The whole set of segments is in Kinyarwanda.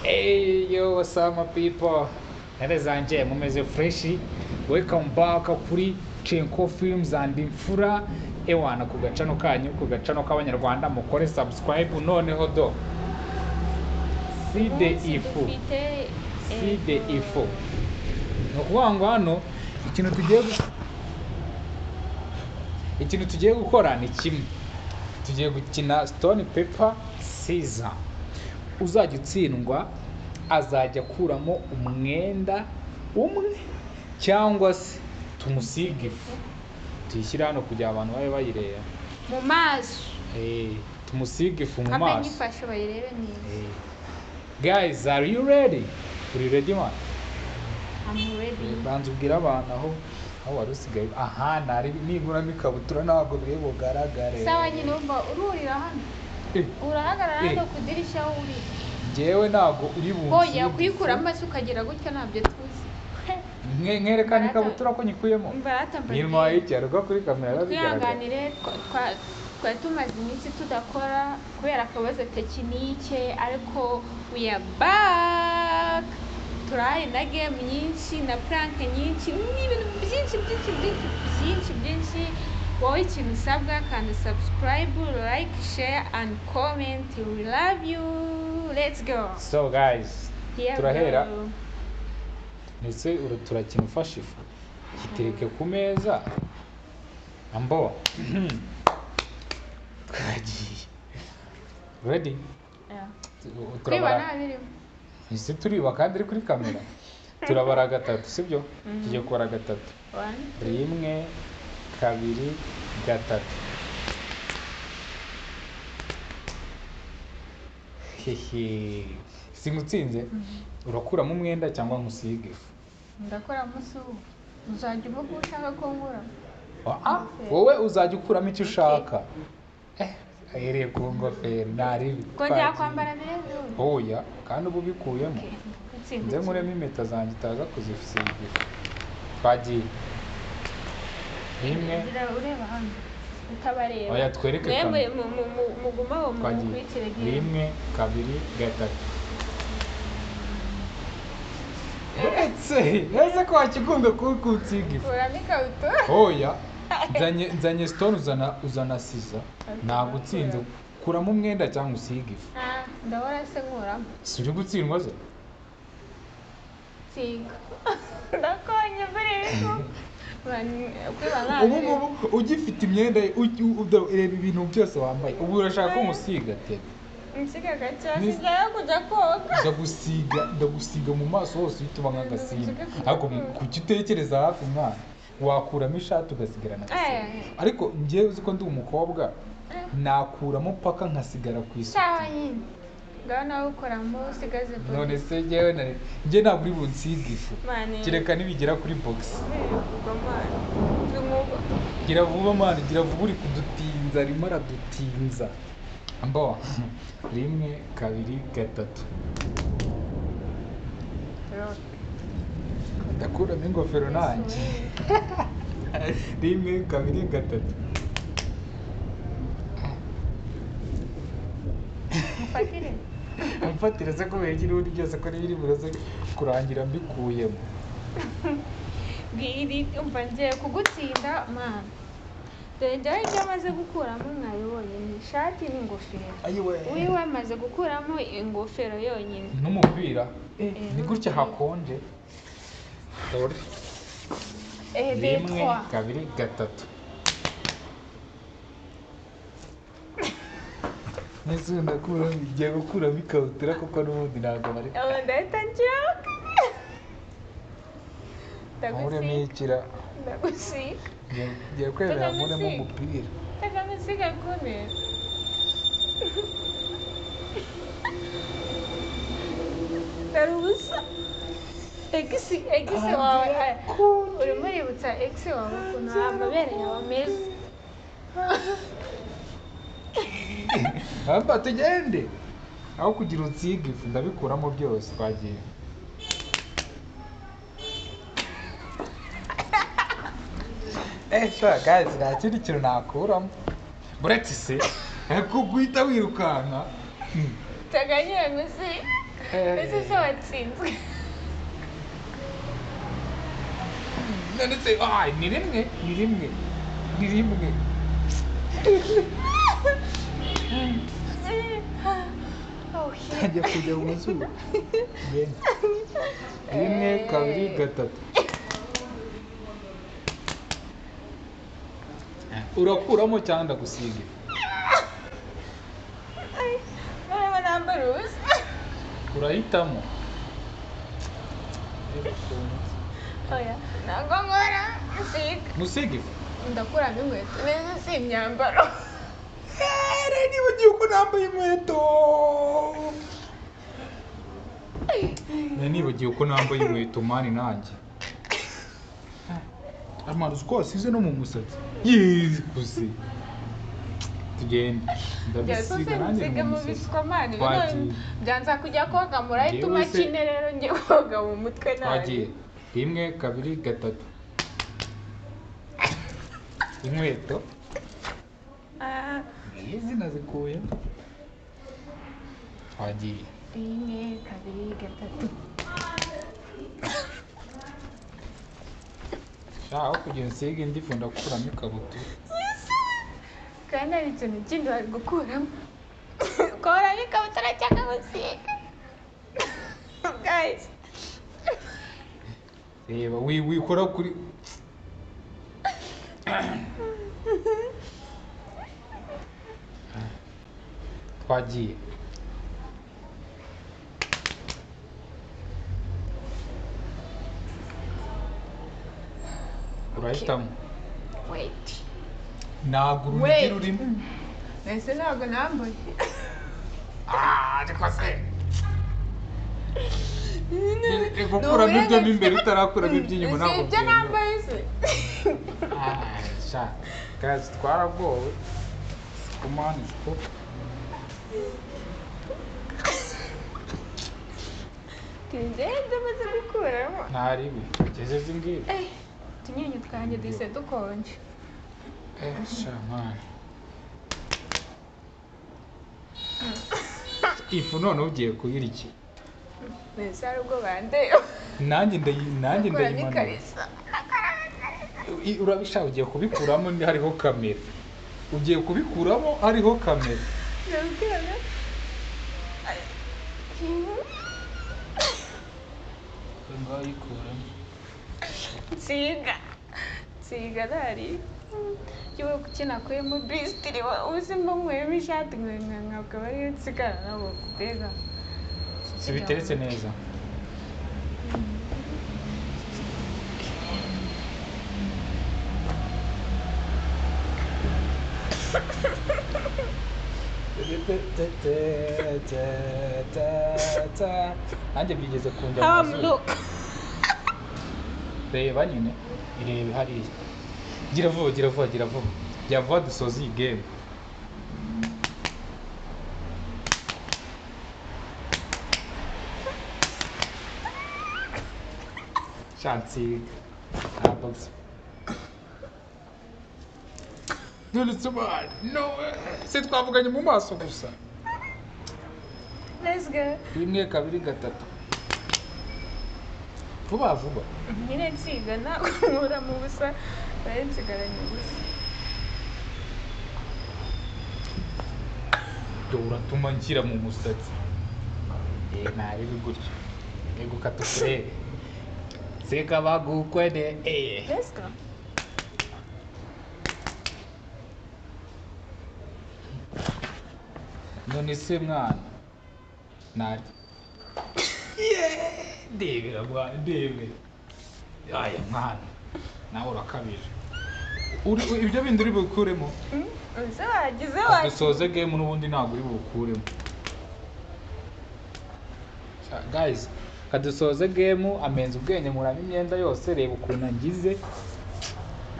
Hey yo, what's up my people? Nere zanje mumeze fresh. Welcome back kuri Chenko Films and Mfura. Ewana ku gacano kanyu, ku gacano k'abanyarwanda mukore subscribe noneho do. See the info. See the info. Nukuvuga ngo hano ikintu tugiye gukora ni kimwe. Tugiye gukina stone paper scissors. Uzajya utsindwa azajya kuramo umwenda umwe cyangwa se tumusiga ifu tuyishyira hano kugira abantu babe bayireba mu maso. Tumusiga ifu mu maso. Kamenye ifashe bayirebe neza. Guys, are you ready? Uri ready man? I'm ready. Banza ubwira abantu aho wari usigaye. Aha nari niguramo ikabutura ntabwo biri bugaragare. Sawa nyine umva ururira hano. Urahagarara hano ku dirishya aho uri. Njyewe ntabwo uri bunsi. Hoya kwikura amaso ukagira gutya ntabyo tuzi. Nkerekana ikabutura ko nyikuyemo. Nyirwa y'icyaro rwo kuri kamera bigaragara. Twihanganire twari tumaze iminsi tudakora kubera akabazo tekinike ariko we are back. Turaye na game nyinshi na prank nyinshi n'ibintu byinshi. Wowe ikintu usabwa kandi subscribe, like, share and comment. We love you. Let's go. So guys, turahera. Nise turakina ufashe ifu. Kitereke ku meza. Ambo. Twagiye. Ready? Yeah. Turabara. Nise turiba kandi iri kuri kamera. Turabara gatatu, sibyo? Tugiye gukora gatatu. 1 2 3 Hehe. Singutsinze urakuramo umwenda cyangwa nkusige ifu? Ndakoramo ifu. Uzajya uvuga ushaka ko nkora. Wowe uzajya ukuramo icyo ushaka. Ahereye ku ngofero ntari ko njya kwambara neza. Oya kandi ubu bikuyemo. Nze nkuremo impeta zanjye itaza kuzifisiga ifu. Twagiye. Rimwe ureba hano utabareba. Oya twereke kamera. Muguma wo mukwitire gihe. 1 2 3 ese ko wakigombe kutsiga ifu. Uramika uto. Oya nzanye stone uzana siza ntabwo utsinze kuramo umwenda cyangwa usiga ifu. Ndahora se nkuramo. Si uri gutsindwa ze? Siga. Ndakonye bureko. Ubu ugifite imyenda ureba ibintu byose wambaye ubu urashaka ko musiga te nsiga gacyasi njya kujya koga ndagusiga mu maso hose uhita nk'agasimba ariko kuki utekereza hafi mwana wakuramo ishati ugasigarana agasimba ariko njyewe uzi ko ndi umukobwa nakuramo paka nkasigara ku isi. ngaho nawe ukoramo usigaze box. None se njye ntabwo uri bunsiga ifu kereka nibigera kuri box. Gira vuba mwana gira vuba uri kudutinza arimo aradutinza. Mbo 1 2 3 ndakuramo ingofero nanjye. 1 2 3 Mfatire se ko wegire uri byose ko biri buroze kurangira mbikuyemo. Bwiri umva ngiye kugutsinda man. Dore ibyo amaze gukuramo mwayibonye ni ishati n'ingofero. Wiwe amaze gukuramo ingofero yonyine. N'umupira. Ni gutya hakonje. Dore. 1 2 3 Nese ndakuramo igiye gukuramo ikabutura kuko n'ubundi ntabwo bari. Ndahita njoka. Ndagusika. Ndagusika. Ngiye kwemera nkuremo umupira. Ndagusika kone. Ubusa. Exi wawe. Urimo uributsa exi wawe ukuntu amabere yawe ameze. Hamba tugende aho kugira utsiga ifu ndabikuramo byose twagiye. Guys nta kindi kintu nakuramo buretse se ko guhita wirukanka Taganyira ngusi ese so watsinzwe none se ni rimwe ajya kujya mu zuba rimwe kabiri gatatu urakuramo cyangwa ndagusiga urabona nambara ubusa urahitamo oya ntabwo nkora musige ndakuramo inkweto neza si imyambaro nibagiwe ko nambaye inkweto nibagiwe ko nambaye inkweto mani nanjye amaruzi ko wasize no mu musatsi yikuze tugende ndabisiga nanjye mu musatsi twagiye byanza kujya koga murahita umakine rero njye koga mu mutwe nanjye twagiye rimwe kabiri gatatu inkweto izi nazikuye twagiye rimwe kabiri gatatu aho kugira nsige ndifu ndakuramo ikabutura kandi hari ikintu kindi wari gukuramo ukuramo ikabutura cyangwa gusiga guys reba wikora kuri twagiye urahitamo wait ntabwo urunigi rurimo ese ntabwo nambaye ariko se gukuramo ibyo mo imbere utarakuramo iby'inyuma ntabwo ibyo nambaye se sha gazi twaragowe sikumani siko ngende maze gukuramo ntaribi gejeje imbwira utunyenyo twanjye duhise dukonje sha mani ifu none ugiye kuyirya mbese hari ubwo bandeba nanjye ndayimanura ikarisa urabishaka ugiye kubikuramo hariho kamera ugiye kubikuramo hariho kamera ndabwira ngayikuramo nsiga ntari yewe ukina kuyemo bisitiri ubuzima nkwemo ishati nkabwa ariyo nsigara nabo mbega biteretse neza nanjye byigeze kunjya mu mazuru reba nyine irebe hariya gira vuba jya vuba dusoze iyi game shansiga ntabwo none no se twavuganye mu maso gusa let's go rimwe kabiri gatatu vuba nyine nsiga ntabwo nkura mu busa bari nsigaranye ubusa uratuma nshyira mu musatsi ntarebe gutyo ego katukurebe seka bagukwede let's go none se mwana nari ndebera mwana ndebe aya mwana nawe urakabije ibyo bindi uri bukuremo ese wagize dusoze game n'ubundi ntabwo uri bukuremo guys kadusoze game amenze ubwenge muramo imyenda yose reba ukuntu angize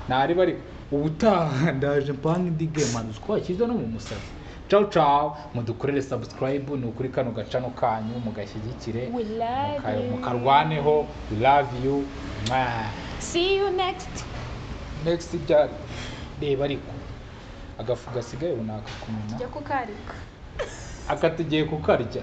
ntari bari ubutaha ndaje mpanga indi game aduze ko wakiza no mu musatsi ciao mudukorere subscribe ni ukuri kano gacano kanyu mugashyigikire mukarwaneho we love you see you next byari reba ariko agafu gasigaye runaka kumenya jya kukarika akatugiye kukarya